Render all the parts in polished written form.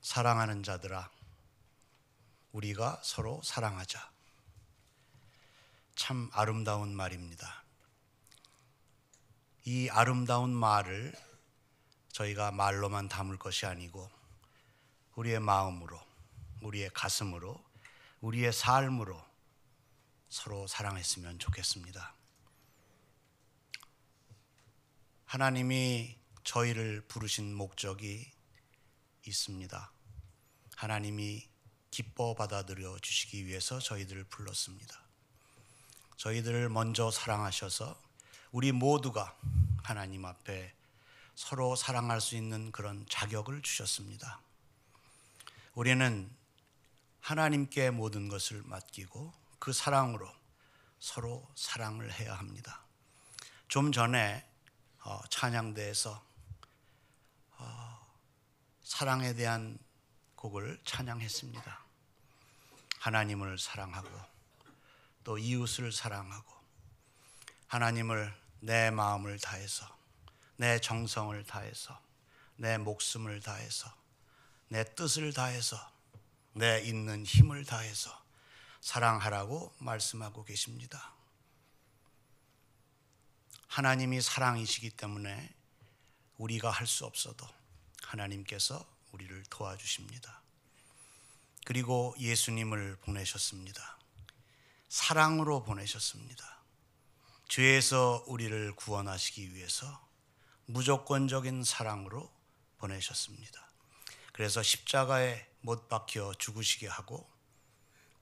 사랑하는 자들아, 우리가 서로 사랑하자. 참 아름다운 말입니다. 이 아름다운 말을 저희가 말로만 담을 것이 아니고 우리의 마음으로, 우리의 가슴으로, 우리의 삶으로 서로 사랑했으면 좋겠습니다. 하나님이 저희를 부르신 목적이 있습니다. 하나님이 기뻐 받아들여 주시기 위해서 저희들을 불렀습니다. 저희들을 먼저 사랑하셔서 우리 모두가 하나님 앞에 서로 사랑할 수 있는 그런 자격을 주셨습니다. 우리는 하나님께 모든 것을 맡기고 그 사랑으로 서로 사랑을 해야 합니다. 좀 전에 찬양대에서 사랑에 대한 곡을 찬양했습니다. 하나님을 사랑하고 또 이웃을 사랑하고 하나님을 내 마음을 다해서, 내 정성을 다해서, 내 목숨을 다해서, 내 뜻을 다해서, 내 있는 힘을 다해서 사랑하라고 말씀하고 계십니다. 하나님이 사랑이시기 때문에 우리가 할 수 없어도 하나님께서 우리를 도와주십니다. 그리고 예수님을 보내셨습니다. 사랑으로 보내셨습니다. 죄에서 우리를 구원하시기 위해서 무조건적인 사랑으로 보내셨습니다. 그래서 십자가에 못 박혀 죽으시게 하고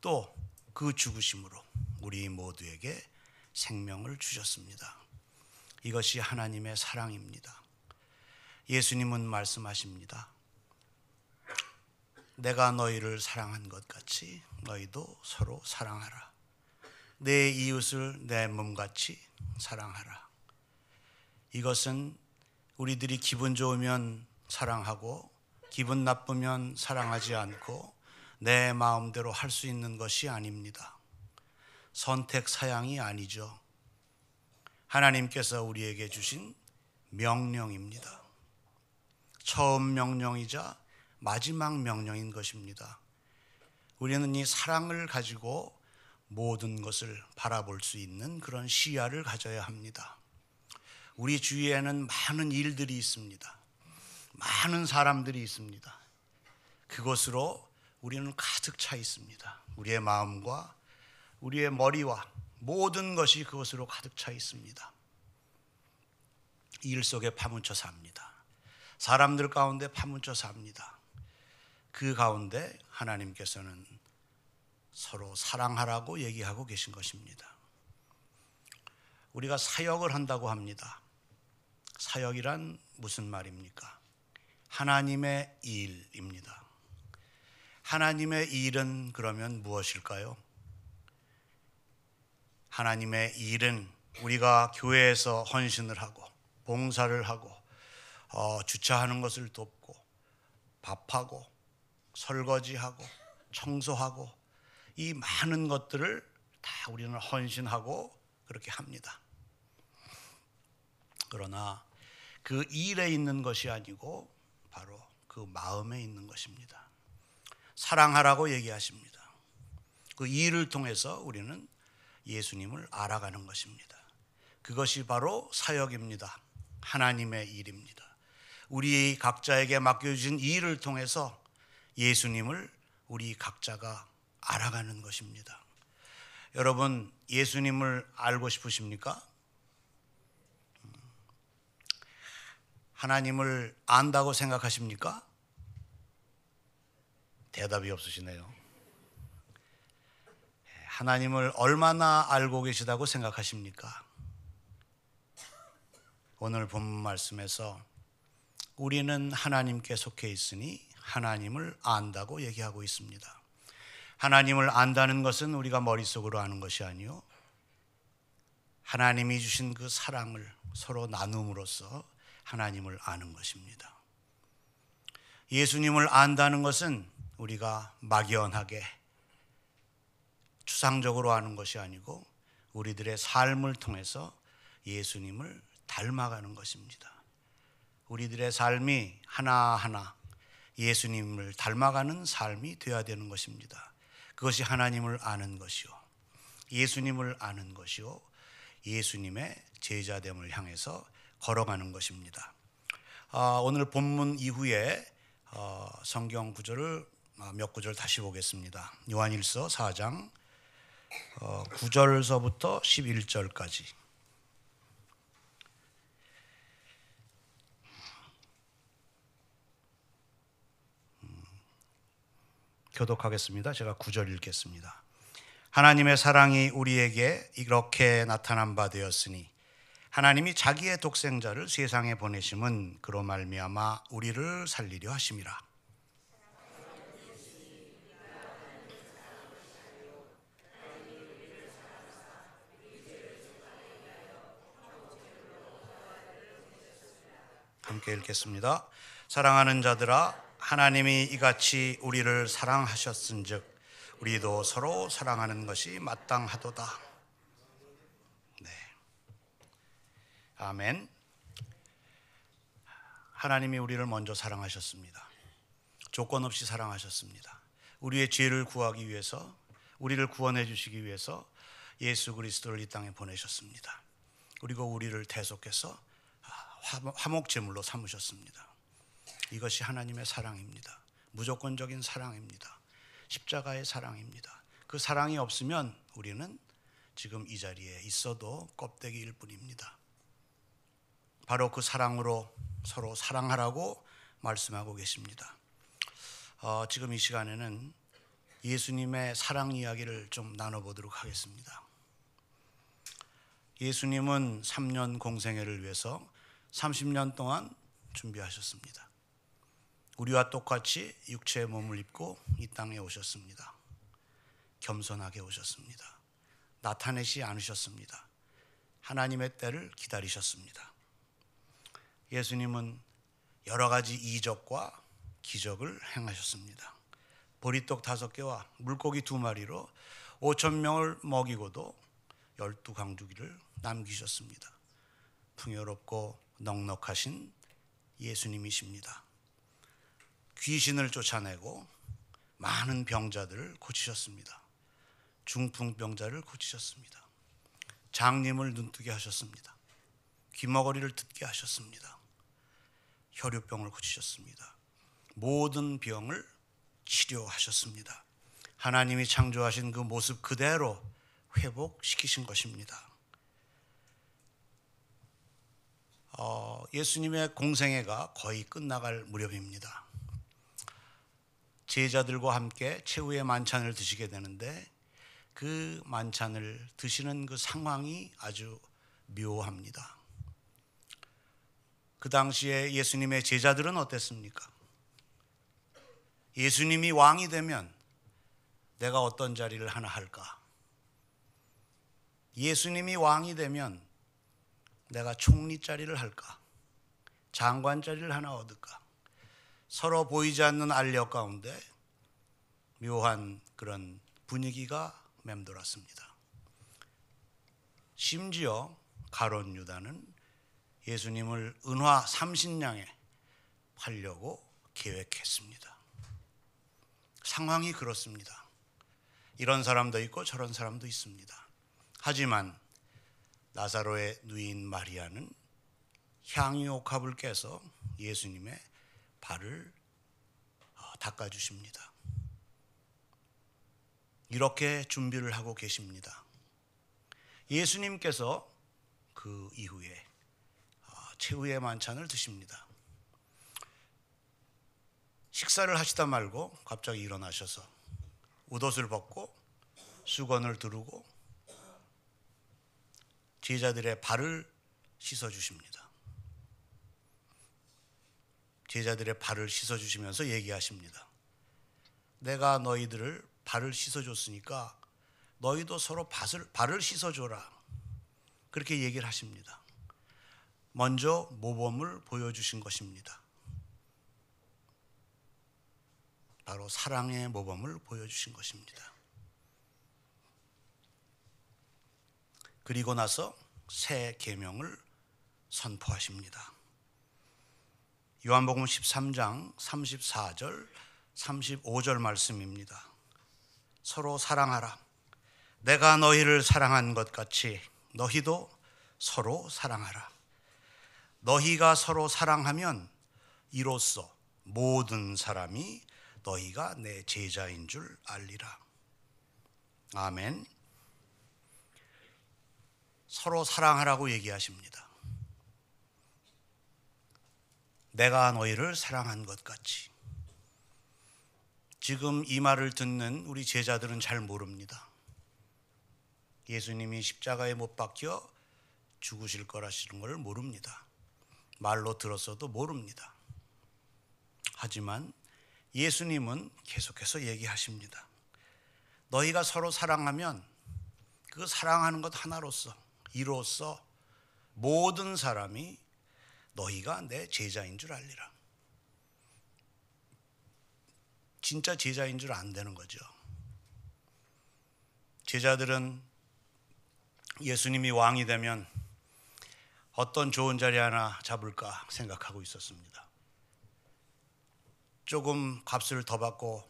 또 그 죽으심으로 우리 모두에게 생명을 주셨습니다. 이것이 하나님의 사랑입니다. 예수님은 말씀하십니다. 내가 너희를 사랑한 것 같이 너희도 서로 사랑하라. 내 이웃을 내 몸같이 사랑하라. 이것은 우리들이 기분 좋으면 사랑하고 기분 나쁘면 사랑하지 않고 내 마음대로 할 수 있는 것이 아닙니다. 선택 사양이 아니죠. 하나님께서 우리에게 주신 명령입니다. 처음 명령이자 마지막 명령인 것입니다. 우리는 이 사랑을 가지고 모든 것을 바라볼 수 있는 그런 시야를 가져야 합니다. 우리 주위에는 많은 일들이 있습니다. 많은 사람들이 있습니다. 그것으로 우리는 가득 차 있습니다. 우리의 마음과 우리의 머리와 모든 것이 그것으로 가득 차 있습니다. 일 속에 파묻혀 삽니다. 사람들 가운데 파묻혀 삽니다. 그 가운데 하나님께서는 서로 사랑하라고 얘기하고 계신 것입니다. 우리가 사역을 한다고 합니다. 사역이란 무슨 말입니까? 하나님의 일입니다. 하나님의 일은 그러면 무엇일까요? 하나님의 일은 우리가 교회에서 헌신을 하고 봉사를 하고 주차하는 것을 돕고 밥하고 설거지하고 청소하고 이 많은 것들을 다 우리는 헌신하고 그렇게 합니다. 그러나 그 일에 있는 것이 아니고 바로 그 마음에 있는 것입니다. 사랑하라고 얘기하십니다. 그 일을 통해서 우리는 예수님을 알아가는 것입니다. 그것이 바로 사역입니다. 하나님의 일입니다. 우리 각자에게 맡겨주신 이 일을 통해서 예수님을 우리 각자가 알아가는 것입니다. 여러분, 예수님을 알고 싶으십니까? 하나님을 안다고 생각하십니까? 대답이 없으시네요. 하나님을 얼마나 알고 계시다고 생각하십니까? 오늘 본문 말씀에서 우리는 하나님께 속해 있으니 하나님을 안다고 얘기하고 있습니다. 하나님을 안다는 것은 우리가 머릿속으로 아는 것이 아니요, 하나님이 주신 그 사랑을 서로 나눔으로써 하나님을 아는 것입니다. 예수님을 안다는 것은 우리가 막연하게 추상적으로 아는 것이 아니고 우리들의 삶을 통해서 예수님을 닮아가는 것입니다. 우리들의 삶이 하나하나 예수님을 닮아가는 삶이 되어야 되는 것입니다. 그것이 하나님을 아는 것이요, 예수님을 아는 것이요, 예수님의 제자됨을 향해서 걸어가는 것입니다. 오늘 본문 이후에 성경 구절을 몇 구절 다시 보겠습니다. 요한일서 4장 9절서부터 11절까지. 교독하겠습니다. 제가 9절 읽겠습니다. 하나님의 사랑이 우리에게 이렇게 나타난 바 되었으니 하나님이 자기의 독생자를 세상에 보내심은 그로 말미암아 우리를 살리려 하심이라. 함께 읽겠습니다. 사랑하는 자들아, 하나님이 이같이 우리를 사랑하셨은즉 우리도 서로 사랑하는 것이 마땅하도다. 네, 아멘. 하나님이 우리를 먼저 사랑하셨습니다. 조건 없이 사랑하셨습니다. 우리의 죄를 구하기 위해서, 우리를 구원해 주시기 위해서 예수 그리스도를 이 땅에 보내셨습니다. 그리고 우리를 대속해서 화목제물로 삼으셨습니다. 이것이 하나님의 사랑입니다. 무조건적인 사랑입니다. 십자가의 사랑입니다. 그 사랑이 없으면 우리는 지금 이 자리에 있어도 껍데기일 뿐입니다. 바로 그 사랑으로 서로 사랑하라고 말씀하고 계십니다. 지금 이 시간에는 예수님의 사랑 이야기를 좀 나눠보도록 하겠습니다. 예수님은 3년 공생애를 위해서 30년 동안 준비하셨습니다. 우리와 똑같이 육체의 몸을 입고 이 땅에 오셨습니다. 겸손하게 오셨습니다. 나타내지 않으셨습니다. 하나님의 때를 기다리셨습니다. 예수님은 여러 가지 이적과 기적을 행하셨습니다. 보리떡 5개와 물고기 2마리로 5,000명을 먹이고도 12강주기를 남기셨습니다. 풍요롭고 넉넉하신 예수님이십니다. 귀신을 쫓아내고 많은 병자들을 고치셨습니다. 중풍병자를 고치셨습니다. 장님을 눈뜨게 하셨습니다. 귀머거리를 듣게 하셨습니다. 혈유병을 고치셨습니다. 모든 병을 치료하셨습니다. 하나님이 창조하신 그 모습 그대로 회복시키신 것입니다. 예수님의 공생애가 거의 끝나갈 무렵입니다. 제자들과 함께 최후의 만찬을 드시게 되는데 그 만찬을 드시는 그 상황이 아주 묘합니다. 그 당시에 예수님의 제자들은 어땠습니까? 예수님이 왕이 되면 내가 어떤 자리를 하나 할까? 예수님이 왕이 되면 내가 총리 자리를 할까? 장관 자리를 하나 얻을까? 서로 보이지 않는 알력 가운데 묘한 그런 분위기가 맴돌았습니다. 심지어 가룟 유다는 예수님을 은화 30냥에 팔려고 계획했습니다. 상황이 그렇습니다. 이런 사람도 있고 저런 사람도 있습니다. 하지만 나사로의 누이인 마리아는 향유옥합을 깨서 예수님의 발을 닦아주십니다. 이렇게 준비를 하고 계십니다. 예수님께서 그 이후에 최후의 만찬을 드십니다. 식사를 하시다 말고 갑자기 일어나셔서 옷을 벗고 수건을 두르고 제자들의 발을 씻어주십니다. 제자들의 발을 씻어주시면서 얘기하십니다. 내가 너희들을 발을 씻어줬으니까 너희도 서로 발을 씻어줘라. 그렇게 얘기를 하십니다. 먼저 모범을 보여주신 것입니다. 바로 사랑의 모범을 보여주신 것입니다. 그리고 나서 새 계명을 선포하십니다. 요한복음 13장 34절 35절 말씀입니다. 서로 사랑하라. 내가 너희를 사랑한 것 같이 너희도 서로 사랑하라. 너희가 서로 사랑하면 이로써 모든 사람이 너희가 내 제자인 줄 알리라. 아멘. 서로 사랑하라고 얘기하십니다. 내가 너희를 사랑한 것 같이. 지금 이 말을 듣는 우리 제자들은 잘 모릅니다. 예수님이 십자가에 못 박혀 죽으실 거라시는 걸 모릅니다. 말로 들었어도 모릅니다. 하지만 예수님은 계속해서 얘기하십니다. 너희가 서로 사랑하면 그 사랑하는 것 하나로서 이로써 모든 사람이 너희가 내 제자인 줄 알리라. 진짜 제자인 줄 안 되는 거죠. 제자들은 예수님이 왕이 되면 어떤 좋은 자리 하나 잡을까 생각하고 있었습니다. 조금 값을 더 받고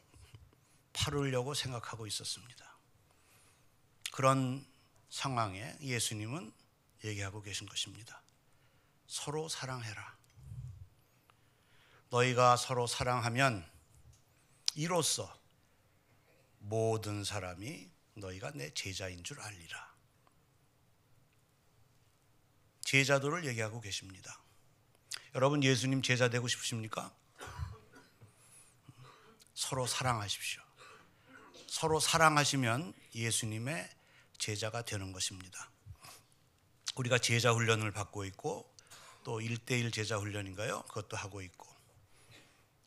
팔으려고 생각하고 있었습니다. 그런 상황에 예수님은 얘기하고 계신 것입니다. 서로 사랑해라. 너희가 서로 사랑하면 이로써 모든 사람이 너희가 내 제자인 줄 알리라. 제자도를 얘기하고 계십니다. 여러분 예수님 제자 되고 싶으십니까? 서로 사랑하십시오. 서로 사랑하시면 예수님의 제자가 되는 것입니다. 우리가 제자 훈련을 받고 있고 또 1:1 제자 훈련인가요? 그것도 하고 있고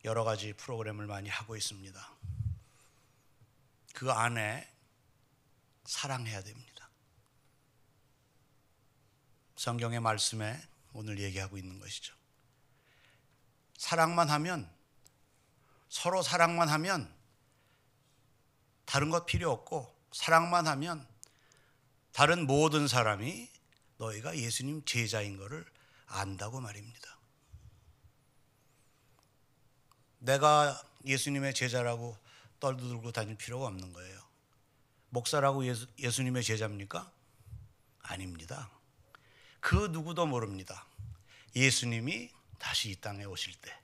여러 가지 프로그램을 많이 하고 있습니다. 그 안에 사랑해야 됩니다. 성경의 말씀에 오늘 얘기하고 있는 것이죠. 사랑만 하면, 서로 사랑만 하면 다른 것 필요 없고 사랑만 하면 다른 모든 사람이 너희가 예수님 제자인 것을 안다고 말입니다. 내가 예수님의 제자라고 떨들고 다닐 필요가 없는 거예요. 목사라고 예수님의 제자입니까? 아닙니다. 그 누구도 모릅니다. 예수님이 다시 이 땅에 오실 때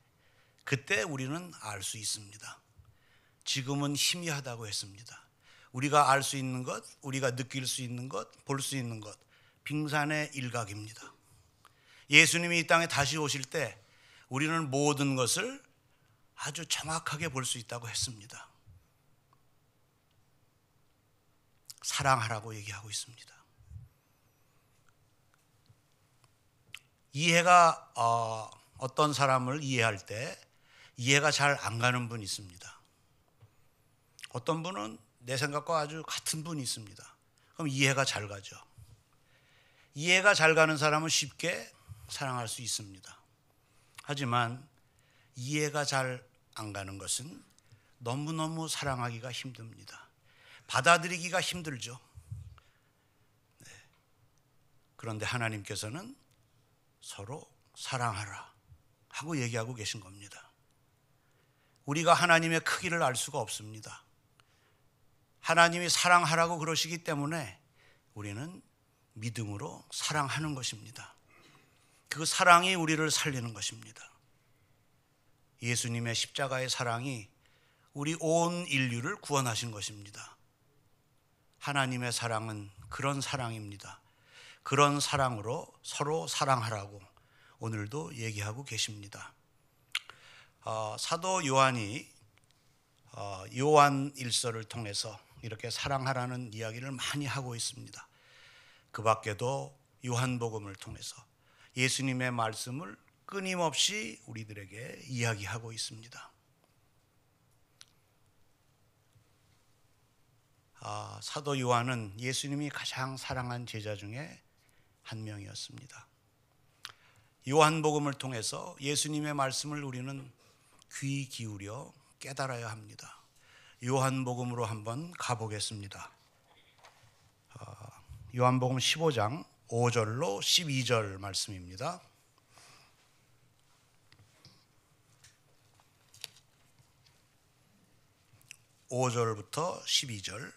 그때 우리는 알 수 있습니다. 지금은 희미하다고 했습니다. 우리가 알 수 있는 것, 우리가 느낄 수 있는 것, 볼 수 있는 것, 빙산의 일각입니다. 예수님이 이 땅에 다시 오실 때 우리는 모든 것을 아주 정확하게 볼 수 있다고 했습니다. 사랑하라고 얘기하고 있습니다. 이해가 어떤 사람을 이해할 때 이해가 잘 안 가는 분이 있습니다. 어떤 분은 내 생각과 아주 같은 분이 있습니다. 그럼 이해가 잘 가죠. 이해가 잘 가는 사람은 쉽게 사랑할 수 있습니다. 하지만 이해가 잘 안 가는 것은 너무너무 사랑하기가 힘듭니다. 받아들이기가 힘들죠. 네. 그런데 하나님께서는 서로 사랑하라 하고 얘기하고 계신 겁니다. 우리가 하나님의 크기를 알 수가 없습니다. 하나님이 사랑하라고 그러시기 때문에 우리는 믿음으로 사랑하는 것입니다. 그 사랑이 우리를 살리는 것입니다. 예수님의 십자가의 사랑이 우리 온 인류를 구원하신 것입니다. 하나님의 사랑은 그런 사랑입니다. 그런 사랑으로 서로 사랑하라고 오늘도 얘기하고 계십니다. 사도 요한이 요한 일서를 통해서 이렇게 사랑하라는 이야기를 많이 하고 있습니다. 그 밖에도 요한복음을 통해서 예수님의 말씀을 끊임없이 우리들에게 이야기하고 있습니다. 사도 요한은 예수님이 가장 사랑한 제자 중에 한 명이었습니다. 요한복음을 통해서 예수님의 말씀을 우리는 귀 기울여 깨달아야 합니다. 요한복음으로 한번 가보겠습니다. 요한복음 15장 5절로 12절 말씀입니다. 5절부터 12절.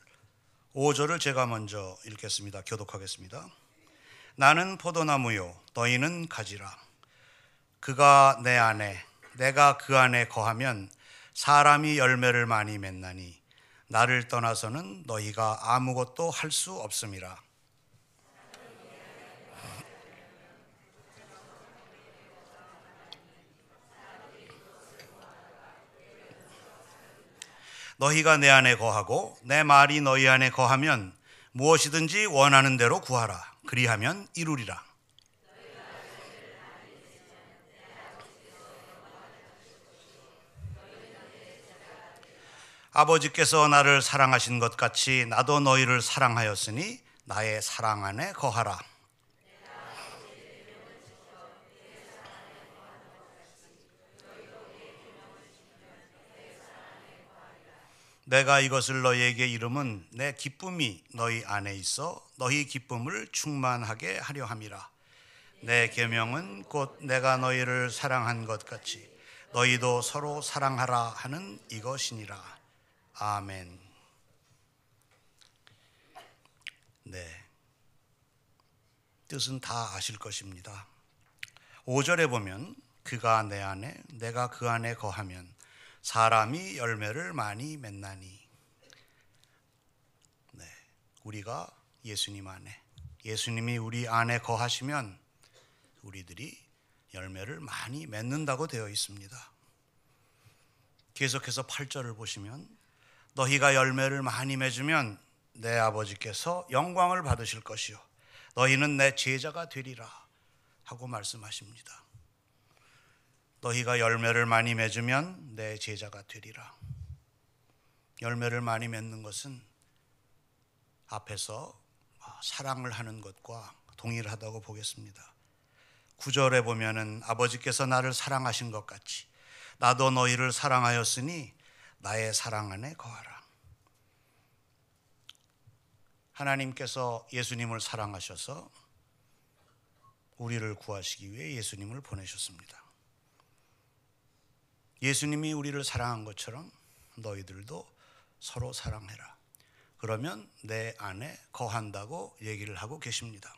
5절을 제가 먼저 읽겠습니다. 교독하겠습니다. 나는 포도나무요 너희는 가지라. 그가 내 안에 내가 그 안에 거하면 사람이 열매를 많이 맺나니 나를 떠나서는 너희가 아무것도 할 수 없음이라. 너희가 내 안에 거하고 내 말이 너희 안에 거하면 무엇이든지 원하는 대로 구하라. 그리하면 이루리라. 아버지께서 나를 사랑하신 것 같이 나도 너희를 사랑하였으니 나의 사랑 안에 거하라. 내가 이것을 너희에게 이름은 내 기쁨이 너희 안에 있어 너희 기쁨을 충만하게 하려 함이라. 내 계명은 곧 내가 너희를 사랑한 것 같이 너희도 서로 사랑하라 하는 이것이니라. 아멘. 네, 뜻은 다 아실 것입니다. 5절에 보면 그가 내 안에 내가 그 안에 거하면 사람이 열매를 많이 맺나니. 네, 우리가 예수님 안에, 예수님이 우리 안에 거하시면 우리들이 열매를 많이 맺는다고 되어 있습니다. 계속해서 8절을 보시면 너희가 열매를 많이 맺으면 내 아버지께서 영광을 받으실 것이요 너희는 내 제자가 되리라 하고 말씀하십니다. 너희가 열매를 많이 맺으면 내 제자가 되리라. 열매를 많이 맺는 것은 앞에서 사랑을 하는 것과 동일하다고 보겠습니다. 9절에 보면은 아버지께서 나를 사랑하신 것 같이 나도 너희를 사랑하였으니 나의 사랑 안에 거하라. 하나님께서 예수님을 사랑하셔서 우리를 구하시기 위해 예수님을 보내셨습니다. 예수님이 우리를 사랑한 것처럼 너희들도 서로 사랑해라. 그러면 내 안에 거한다고 얘기를 하고 계십니다.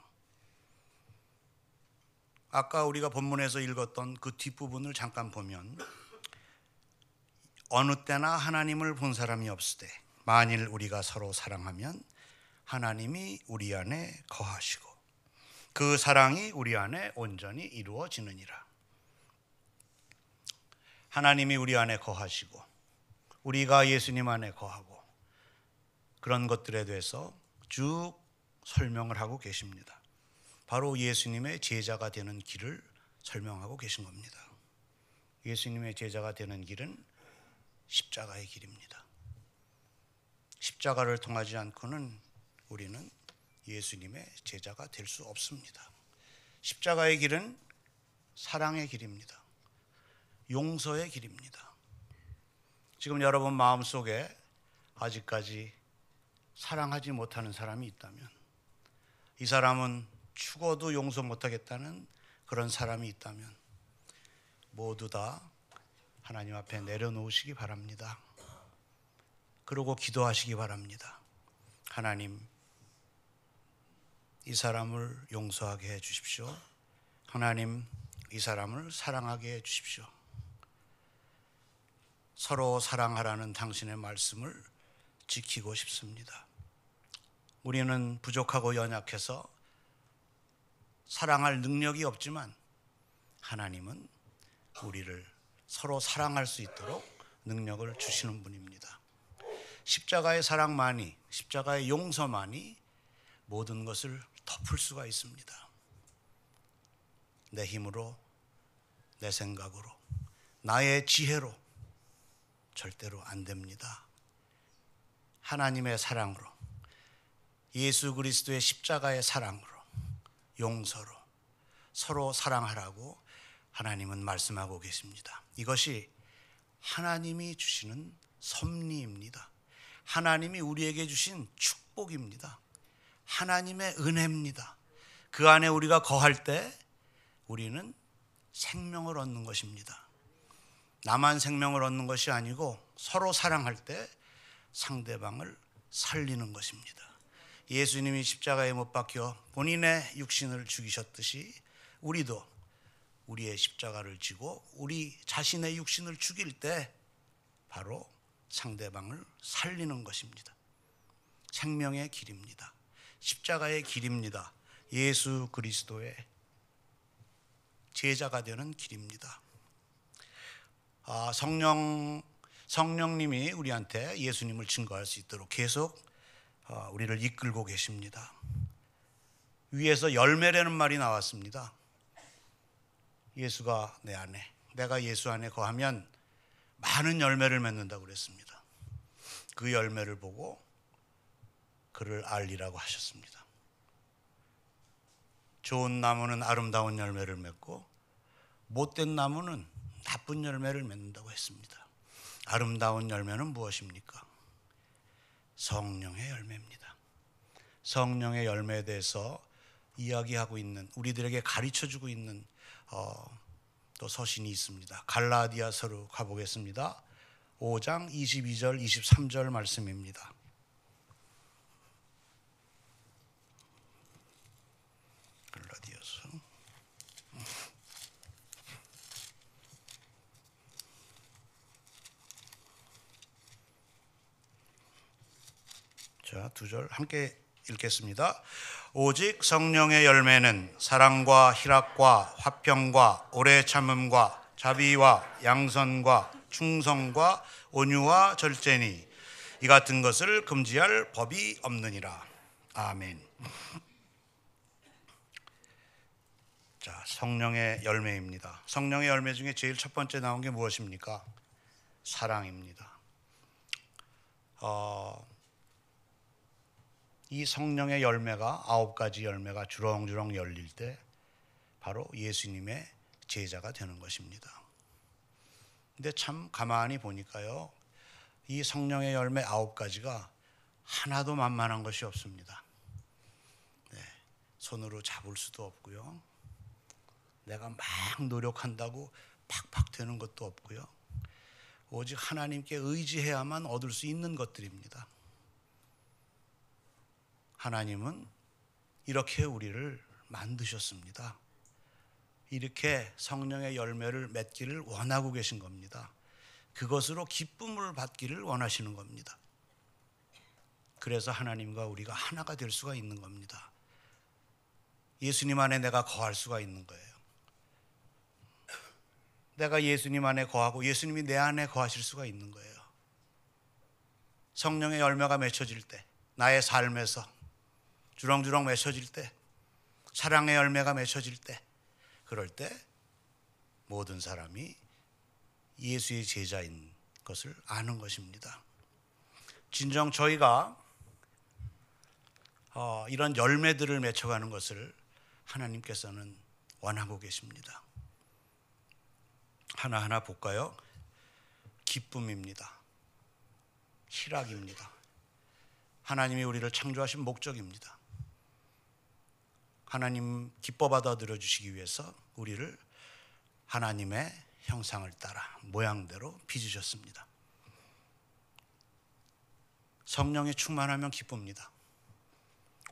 아까 우리가 본문에서 읽었던 그 뒷부분을 잠깐 보면 어느 때나 하나님을 본 사람이 없으되 만일 우리가 서로 사랑하면 하나님이 우리 안에 거하시고 그 사랑이 우리 안에 온전히 이루어지느니라. 하나님이 우리 안에 거하시고 우리가 예수님 안에 거하고 그런 것들에 대해서 쭉 설명을 하고 계십니다. 바로 예수님의 제자가 되는 길을 설명하고 계신 겁니다. 예수님의 제자가 되는 길은 십자가의 길입니다. 십자가를 통하지 않고는 우리는 예수님의 제자가 될 수 없습니다. 십자가의 길은 사랑의 길입니다. 용서의 길입니다. 지금 여러분 마음속에 아직까지 사랑하지 못하는 사람이 있다면, 이 사람은 죽어도 용서 못하겠다는 그런 사람이 있다면 모두 다 하나님 앞에 내려놓으시기 바랍니다. 그러고 기도하시기 바랍니다. 하나님, 이 사람을 용서하게 해 주십시오. 하나님, 이 사람을 사랑하게 해 주십시오. 서로 사랑하라는 당신의 말씀을 지키고 싶습니다. 우리는 부족하고 연약해서 사랑할 능력이 없지만 하나님은 우리를 서로 사랑할 수 있도록 능력을 주시는 분입니다. 십자가의 사랑만이, 십자가의 용서만이 모든 것을 덮을 수가 있습니다. 내 힘으로, 내 생각으로, 나의 지혜로 절대로 안 됩니다. 하나님의 사랑으로, 예수 그리스도의 십자가의 사랑으로, 용서로 서로 사랑하라고 하나님은 말씀하고 계십니다. 이것이 하나님이 주시는 섭리입니다. 하나님이 우리에게 주신 축복입니다. 하나님의 은혜입니다. 그 안에 우리가 거할 때 우리는 생명을 얻는 것입니다. 나만 생명을 얻는 것이 아니고 서로 사랑할 때 상대방을 살리는 것입니다. 예수님이 십자가에 못 박혀 본인의 육신을 죽이셨듯이 우리도 우리의 십자가를 지고 우리 자신의 육신을 죽일 때 바로 상대방을 살리는 것입니다. 생명의 길입니다. 십자가의 길입니다. 예수 그리스도의 제자가 되는 길입니다. 성령님이 우리한테 예수님을 증거할 수 있도록 계속 우리를 이끌고 계십니다. 위에서 열매라는 말이 나왔습니다. 예수가 내 안에, 내가 예수 안에 거하면 많은 열매를 맺는다고 그랬습니다. 그 열매를 보고 그를 알리라고 하셨습니다. 좋은 나무는 아름다운 열매를 맺고 못된 나무는 나쁜 열매를 맺는다고 했습니다. 아름다운 열매는 무엇입니까? 성령의 열매입니다. 성령의 열매에 대해서 이야기하고 있는, 우리들에게 가르쳐주고 있는 또 서신이 있습니다. 갈라디아서로 가보겠습니다. 5장 22절 23절 말씀입니다. 갈라디아서 자, 2절 함께 읽겠습니다. 오직 성령의 열매는 사랑과 희락과 화평과 오래 참음과 자비와 양선과 충성과 온유와 절제니 이 같은 것을 금지할 법이 없느니라. 아멘. 자, 성령의 열매입니다. 성령의 열매 중에 제일 첫 번째 나온 게 무엇입니까? 사랑입니다. 이 성령의 열매가 9가지 열매가 주렁주렁 열릴 때 바로 예수님의 제자가 되는 것입니다. 근데 참 가만히 보니까요, 이 성령의 열매 9가지가 하나도 만만한 것이 없습니다. 손으로 잡을 수도 없고요, 내가 막 노력한다고 팍팍 되는 것도 없고요, 오직 하나님께 의지해야만 얻을 수 있는 것들입니다. 하나님은 이렇게 우리를 만드셨습니다. 이렇게 성령의 열매를 맺기를 원하고 계신 겁니다. 그것으로 기쁨을 받기를 원하시는 겁니다. 그래서 하나님과 우리가 하나가 될 수가 있는 겁니다. 예수님 안에 내가 거할 수가 있는 거예요. 내가 예수님 안에 거하고 예수님이 내 안에 거하실 수가 있는 거예요. 성령의 열매가 맺혀질 때, 나의 삶에서 주렁주렁 맺혀질 때, 사랑의 열매가 맺혀질 때, 그럴 때 모든 사람이 예수의 제자인 것을 아는 것입니다. 진정 저희가 이런 열매들을 맺혀가는 것을 하나님께서는 원하고 계십니다. 하나하나 볼까요? 기쁨입니다. 희락입니다. 하나님이 우리를 창조하신 목적입니다. 하나님 기뻐 받아들여 주시기 위해서 우리를 하나님의 형상을 따라 모양대로 빚으셨습니다. 성령이 충만하면 기쁩니다.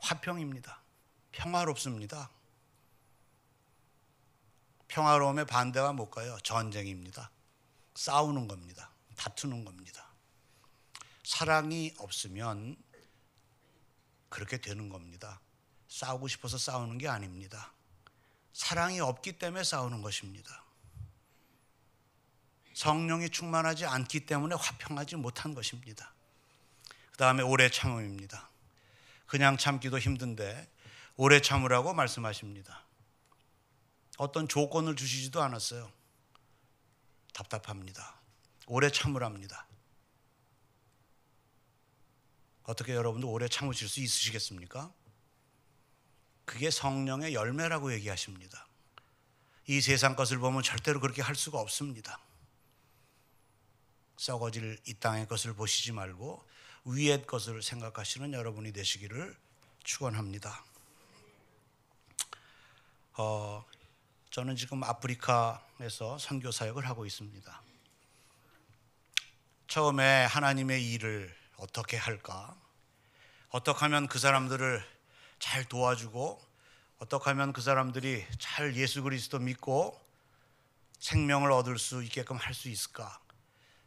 화평입니다. 평화롭습니다. 평화로움의 반대가 뭘까요? 전쟁입니다. 싸우는 겁니다. 다투는 겁니다. 사랑이 없으면 그렇게 되는 겁니다. 싸우고 싶어서 싸우는 게 아닙니다. 사랑이 없기 때문에 싸우는 것입니다. 성령이 충만하지 않기 때문에 화평하지 못한 것입니다. 그 다음에 오래 참음입니다. 그냥 참기도 힘든데 오래 참으라고 말씀하십니다. 어떤 조건을 주시지도 않았어요. 답답합니다. 오래 참으랍니다. 어떻게 여러분도 오래 참으실 수 있으시겠습니까? 그게 성령의 열매라고 얘기하십니다. 이 세상 것을 보면 절대로 그렇게 할 수가 없습니다. 썩어질 이 땅의 것을 보시지 말고 위의 것을 생각하시는 여러분이 되시기를 축원합니다. 저는 지금 아프리카에서 선교 사역을 하고 있습니다. 처음에 하나님의 일을 어떻게 할까? 어떻게 하면 그 사람들을 잘 도와주고 어떻게 하면 그 사람들이 잘 예수 그리스도 믿고 생명을 얻을 수 있게끔 할 수 있을까?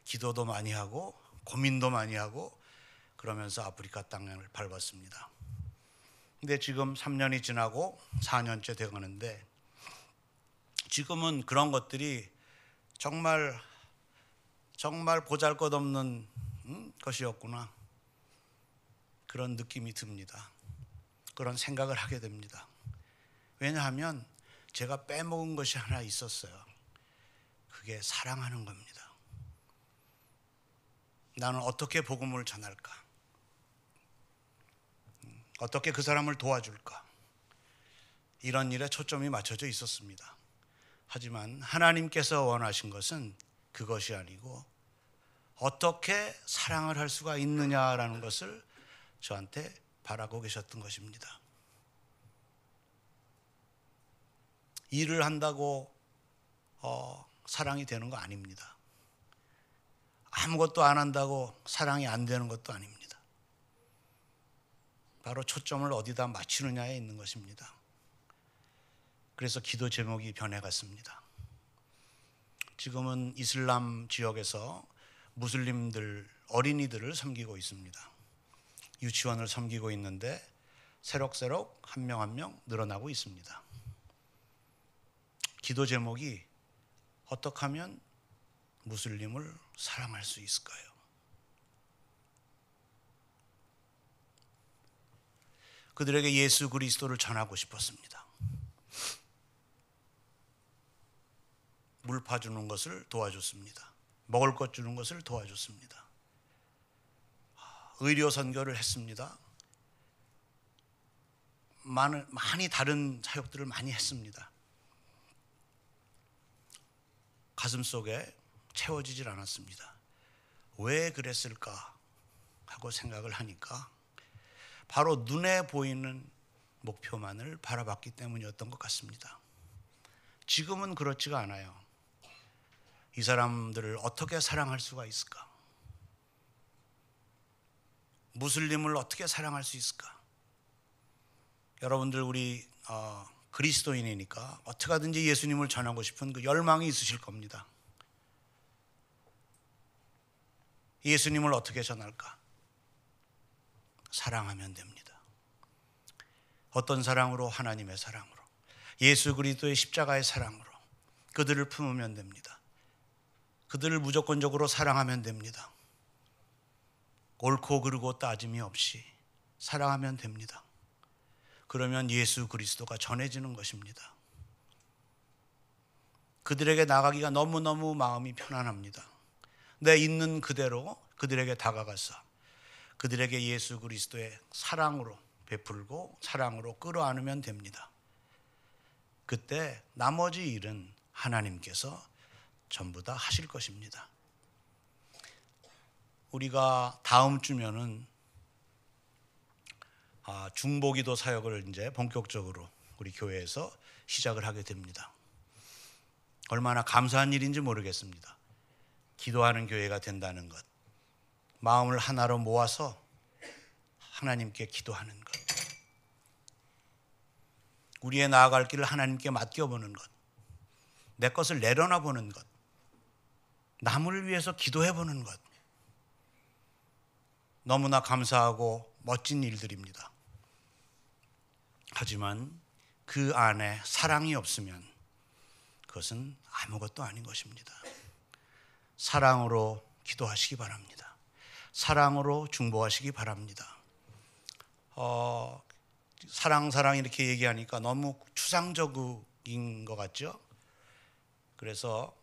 기도도 많이 하고 고민도 많이 하고 그러면서 아프리카 땅을 밟았습니다. 근데 지금 3년이 지나고 4년째 되어가는데 지금은 그런 것들이 정말 보잘것없는 것이었구나, 그런 느낌이 듭니다. 그런 생각을 하게 됩니다. 왜냐하면 제가 빼먹은 것이 하나 있었어요. 그게 사랑하는 겁니다. 나는 어떻게 복음을 전할까? 어떻게 그 사람을 도와줄까? 이런 일에 초점이 맞춰져 있었습니다. 하지만 하나님께서 원하신 것은 그것이 아니고 어떻게 사랑을 할 수가 있느냐라는 것을 저한테 바라고 계셨던 것입니다. 일을 한다고 사랑이 되는 거 아닙니다. 아무것도 안 한다고 사랑이 안 되는 것도 아닙니다. 바로 초점을 어디다 맞추느냐에 있는 것입니다. 그래서 기도 제목이 변해갔습니다. 지금은 이슬람 지역에서 무슬림들 어린이들을 섬기고 있습니다. 유치원을 섬기고 있는데 새록새록 한 명 한 명 늘어나고 있습니다. 기도 제목이 어떻게 하면 무슬림을 사랑할 수 있을까요? 그들에게 예수 그리스도를 전하고 싶었습니다. 물 파주는 것을 도와줬습니다. 먹을 것 주는 것을 도와줬습니다. 의료 선교를 했습니다. 많이 다른 사역들을 많이 했습니다. 가슴속에 채워지질 않았습니다. 왜 그랬을까 하고 생각을 하니까 바로 눈에 보이는 목표만을 바라봤기 때문이었던 것 같습니다. 지금은 그렇지가 않아요. 이 사람들을 어떻게 사랑할 수가 있을까? 무슬림을 어떻게 사랑할 수 있을까? 여러분들 우리 그리스도인이니까 어떻게 하든지 예수님을 전하고 싶은 그 열망이 있으실 겁니다. 예수님을 어떻게 전할까? 사랑하면 됩니다. 어떤 사랑으로? 하나님의 사랑으로, 예수 그리스도의 십자가의 사랑으로 그들을 품으면 됩니다. 그들을 무조건적으로 사랑하면 됩니다. 옳고 그르고 따짐이 없이 사랑하면 됩니다. 그러면 예수 그리스도가 전해지는 것입니다. 그들에게 나가기가 너무너무 마음이 편안합니다. 내 있는 그대로 그들에게 다가가서 그들에게 예수 그리스도의 사랑으로 베풀고 사랑으로 끌어안으면 됩니다. 그때 나머지 일은 하나님께서 전부 다 하실 것입니다. 우리가 다음 주면은 중보기도 사역을 이제 본격적으로 우리 교회에서 시작을 하게 됩니다. 얼마나 감사한 일인지 모르겠습니다. 기도하는 교회가 된다는 것, 마음을 하나로 모아서 하나님께 기도하는 것, 우리의 나아갈 길을 하나님께 맡겨보는 것, 내 것을 내려놔 보는 것, 남을 위해서 기도해보는 것, 너무나 감사하고 멋진 일들입니다. 하지만 그 안에 사랑이 없으면 그것은 아무것도 아닌 것입니다. 사랑으로 기도하시기 바랍니다. 사랑으로 중보하시기 바랍니다. 사랑 이렇게 얘기하니까 너무 추상적인 것 같죠? 그래서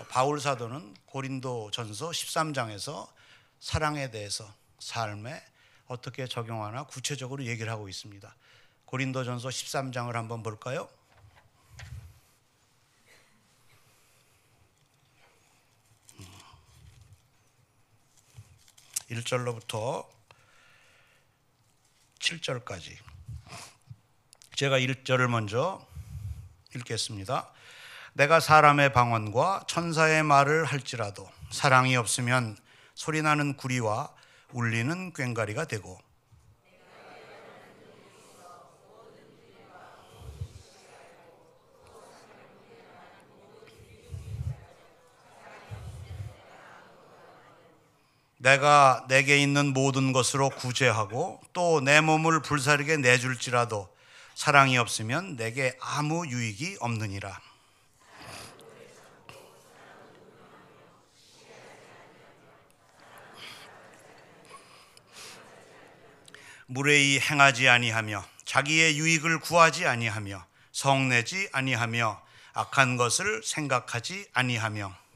바울 사도는 고린도전서 13장에서 사랑에 대해서 삶에 어떻게 적용하나 구체적으로 얘기를 하고 있습니다. 고린도전서 13장을 한번 볼까요? 1절로부터 7절까지 제가 1절을 먼저 읽겠습니다. 내가 사람의 방언과 천사의 말을 할지라도 사랑이 없으면 소리나는 구리와 울리는 꽹과리가 되고 내가 내게 있는 모든 것으로 구제하고 또 내 몸을 불사르게 내줄지라도 사랑이 없으면 내게 아무 유익이 없느니라. 무례히 행하지 아니하며 자기의 유익을 구하지 아니하며 성내지 아니하며 악한 것을 생각하지 아니하며.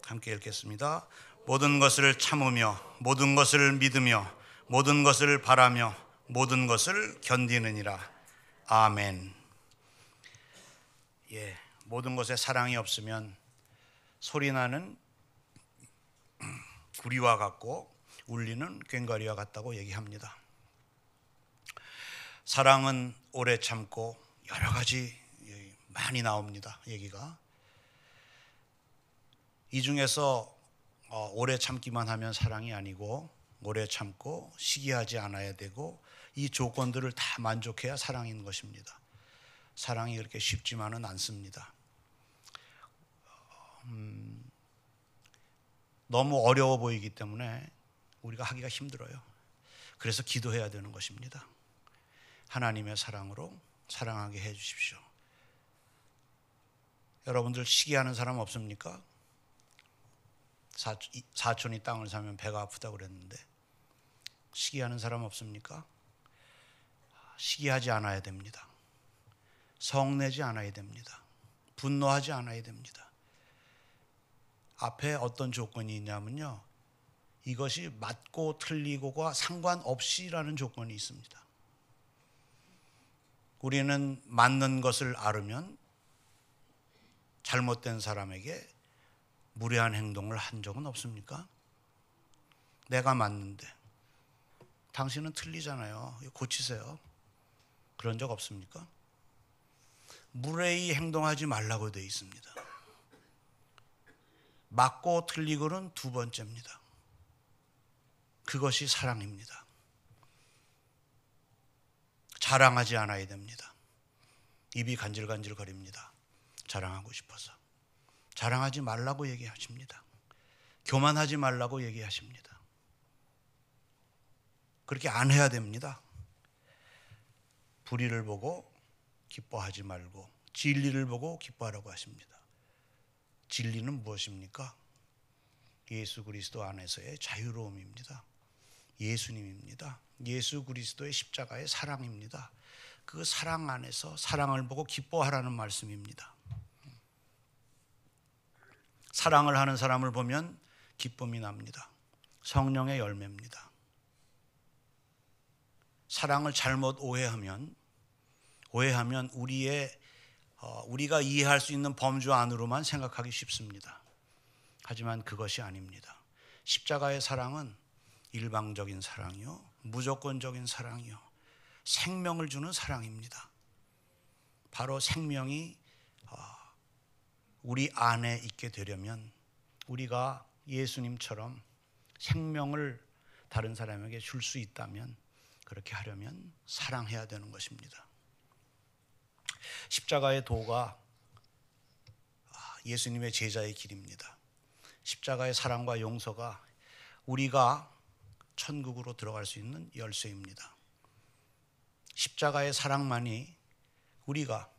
함께 읽겠습니다. 모든 것을 참으며 모든 것을 믿으며 모든 것을 바라며 모든 것을 견디느니라. 아멘. 모든 것에 사랑이 없으면 소리나는 구리와 같고 울리는 꽹과리와 같다고 얘기합니다. 사랑은 오래 참고 여러 가지 많이 나옵니다. 얘기가. 이 중에서 오래 참기만 하면 사랑이 아니고 오래 참고 시기하지 않아야 되고 이 조건들을 다 만족해야 사랑인 것입니다. 사랑이 그렇게 쉽지만은 않습니다. 너무 어려워 보이기 때문에 우리가 하기가 힘들어요. 그래서 기도해야 되는 것입니다. 하나님의 사랑으로 사랑하게 해 주십시오. 여러분들 시기하는 사람 없습니까? 사촌이 땅을 사면 배가 아프다고 그랬는데 시기하는 사람 없습니까? 시기하지 않아야 됩니다. 성내지 않아야 됩니다. 분노하지 않아야 됩니다. 앞에 어떤 조건이 있냐면요, 이것이 맞고 틀리고가 상관없이라는 조건이 있습니다. 우리는 맞는 것을 알으면 잘못된 사람에게 무례한 행동을 한 적은 없습니까? 내가 맞는데 당신은 틀리잖아요. 고치세요. 그런 적 없습니까? 무례히 행동하지 말라고 되어 있습니다. 맞고 틀리고는 두 번째입니다. 그것이 사랑입니다. 자랑하지 않아야 됩니다. 입이 간질간질 거립니다. 자랑하고 싶어서. 자랑하지 말라고 얘기하십니다. 교만하지 말라고 얘기하십니다. 그렇게 안 해야 됩니다. 불의를 보고 기뻐하지 말고 진리를 보고 기뻐하라고 하십니다. 진리는 무엇입니까? 예수 그리스도 안에서의 자유로움입니다. 예수님입니다. 예수 그리스도의 십자가의 사랑입니다. 그 사랑 안에서 사랑을 보고 기뻐하라는 말씀입니다. 사랑을 하는 사람을 보면 기쁨이 납니다. 성령의 열매입니다. 사랑을 잘못 오해하면 우리가 이해할 수 있는 범주 안으로만 생각하기 쉽습니다. 하지만 그것이 아닙니다. 십자가의 사랑은 일방적인 사랑이요, 무조건적인 사랑이요, 생명을 주는 사랑입니다. 바로 생명이 우리 안에 있게 되려면 우리가 예수님처럼 생명을 다른 사람에게 줄 수 있다면, 그렇게 하려면 사랑해야 되는 것입니다. 십자가의 도가 예수님의 제자의 길입니다. 십자가의 사랑과 용서가 우리가 천국으로 들어갈 수 있는 열쇠입니다. 십자가의 사랑만이 우리가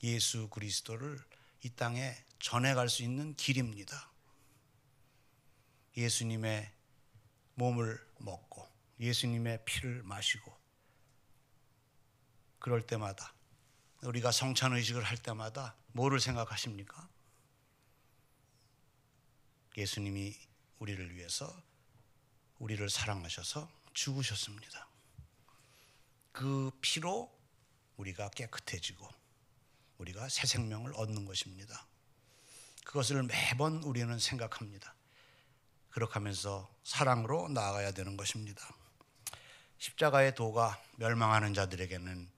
예수 그리스도를 이 땅에 전해갈 수 있는 길입니다. 예수님의 몸을 먹고 예수님의 피를 마시고 그럴 때마다, 우리가 성찬의식을 할 때마다 뭐를 생각하십니까? 예수님이 우리를 위해서 우리를 사랑하셔서 죽으셨습니다. 그 피로 우리가 깨끗해지고 우리가 새 생명을 얻는 것입니다. 그것을 매번 우리는 생각합니다. 그렇게 하면서 사랑으로 나아가야 되는 것입니다. 십자가의 도가 멸망하는 자들에게는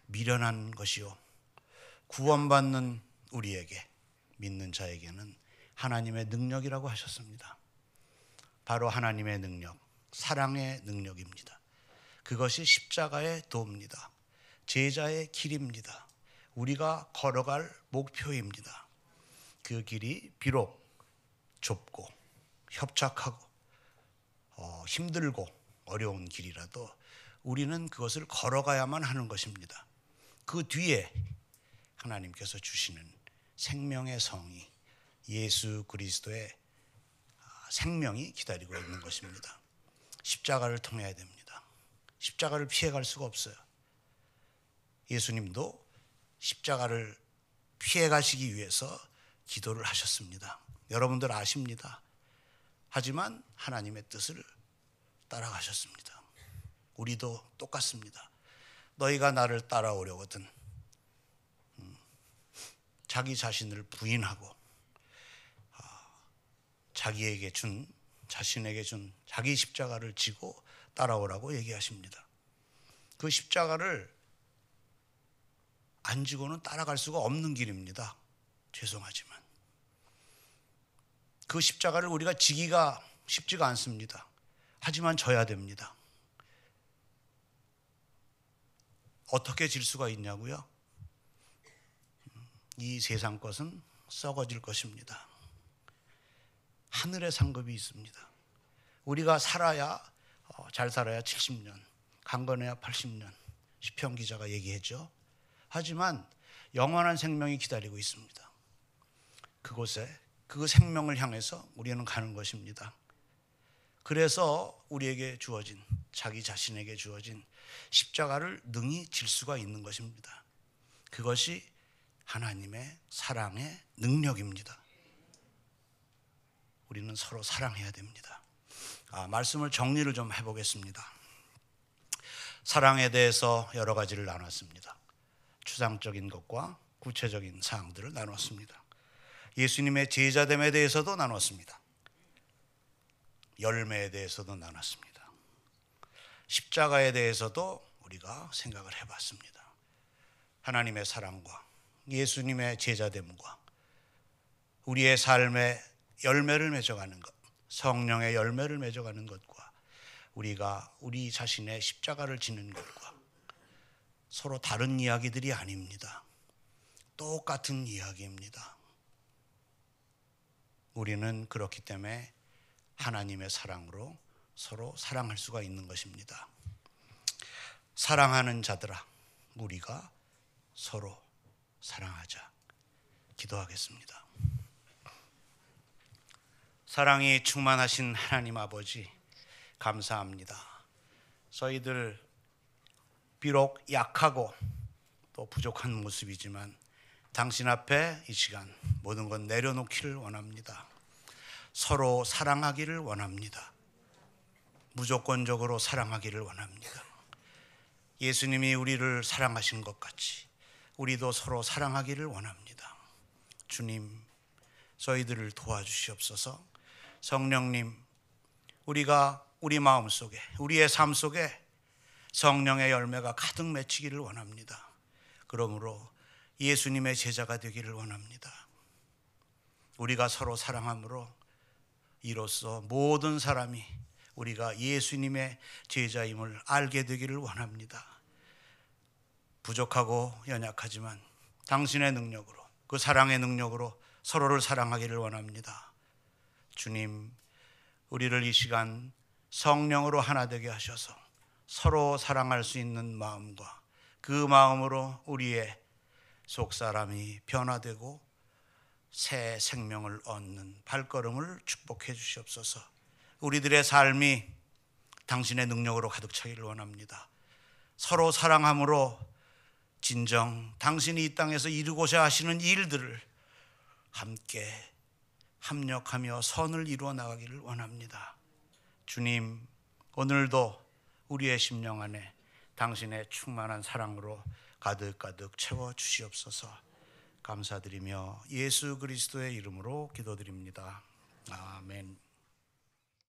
미련한 것이요, 구원받는 우리에게, 믿는 자에게는 하나님의 능력이라고 하셨습니다. 바로 하나님의 능력, 사랑의 능력입니다. 그것이 십자가의 도입니다. 제자의 길입니다. 우리가 걸어갈 목표입니다. 그 길이 비록 좁고 협착하고 힘들고 어려운 길이라도 우리는 그것을 걸어가야만 하는 것입니다. 그 뒤에 하나님께서 주시는 생명의 성이 예수 그리스도의 생명이 기다리고 있는 것입니다. 십자가를 통해야 됩니다. 십자가를 피해갈 수가 없어요. 예수님도 십자가를 피해가시기 위해서 기도를 하셨습니다. 여러분들 아십니다. 하지만 하나님의 뜻을 따라가셨습니다. 우리도 똑같습니다. 너희가 나를 따라오려거든 자기 자신을 부인하고 자신에게 준 자기 십자가를 지고 따라오라고 얘기하십니다. 그 십자가를 안 지고는 따라갈 수가 없는 길입니다. 죄송하지만 그 십자가를 우리가 지기가 쉽지가 않습니다. 하지만 져야 됩니다. 어떻게 질 수가 있냐고요? 이 세상 것은 썩어질 것입니다. 하늘의 상급이 있습니다. 우리가 잘 살아야 70년, 강건해야 80년, 시편 기자가 얘기했죠. 하지만 영원한 생명이 기다리고 있습니다. 그곳에 그 생명을 향해서 우리는 가는 것입니다. 그래서 우리에게 주어진, 자기 자신에게 주어진 십자가를 능히 질 수가 있는 것입니다. 그것이 하나님의 사랑의 능력입니다. 우리는 서로 사랑해야 됩니다. 말씀을 정리를 좀 해보겠습니다. 사랑에 대해서 여러 가지를 나눴습니다. 추상적인 것과 구체적인 사항들을 나눴습니다. 예수님의 제자됨에 대해서도 나눴습니다. 열매에 대해서도 나눴습니다. 십자가에 대해서도 우리가 생각을 해봤습니다. 하나님의 사랑과 예수님의 제자됨과 우리의 삶의 열매를 맺어가는 것, 성령의 열매를 맺어가는 것과 우리가 우리 자신의 십자가를 지는 것과 서로 다른 이야기들이 아닙니다. 똑같은 이야기입니다. 우리는 그렇기 때문에 하나님의 사랑으로 서로 사랑할 수가 있는 것입니다. 사랑하는 자들아, 우리가 서로 사랑하자. 기도하겠습니다. 사랑이 충만하신 하나님 아버지, 감사합니다. 저희들 비록 약하고 또 부족한 모습이지만 당신 앞에 이 시간 모든 것 내려놓기를 원합니다. 서로 사랑하기를 원합니다. 무조건적으로 사랑하기를 원합니다. 예수님이 우리를 사랑하신 것 같이 우리도 서로 사랑하기를 원합니다. 주님, 저희들을 도와주시옵소서. 성령님, 우리가 우리 마음속에, 우리의 삶 속에 성령의 열매가 가득 맺히기를 원합니다. 그러므로 예수님의 제자가 되기를 원합니다. 우리가 서로 사랑함으로 이로써 모든 사람이 우리가 예수님의 제자임을 알게 되기를 원합니다. 부족하고 연약하지만 당신의 능력으로, 그 사랑의 능력으로 서로를 사랑하기를 원합니다. 주님, 우리를 이 시간 성령으로 하나 되게 하셔서 서로 사랑할 수 있는 마음과 그 마음으로 우리의 속사람이 변화되고 새 생명을 얻는 발걸음을 축복해 주시옵소서. 우리들의 삶이 당신의 능력으로 가득 차기를 원합니다. 서로 사랑함으로 진정 당신이 이 땅에서 이루고자 하시는 일들을 함께 합력하며 선을 이루어 나가기를 원합니다. 주님, 오늘도 우리의 심령 안에 당신의 충만한 사랑으로 가득가득 채워 주시옵소서. 감사드리며 예수 그리스도의 이름으로 기도드립니다. 아멘.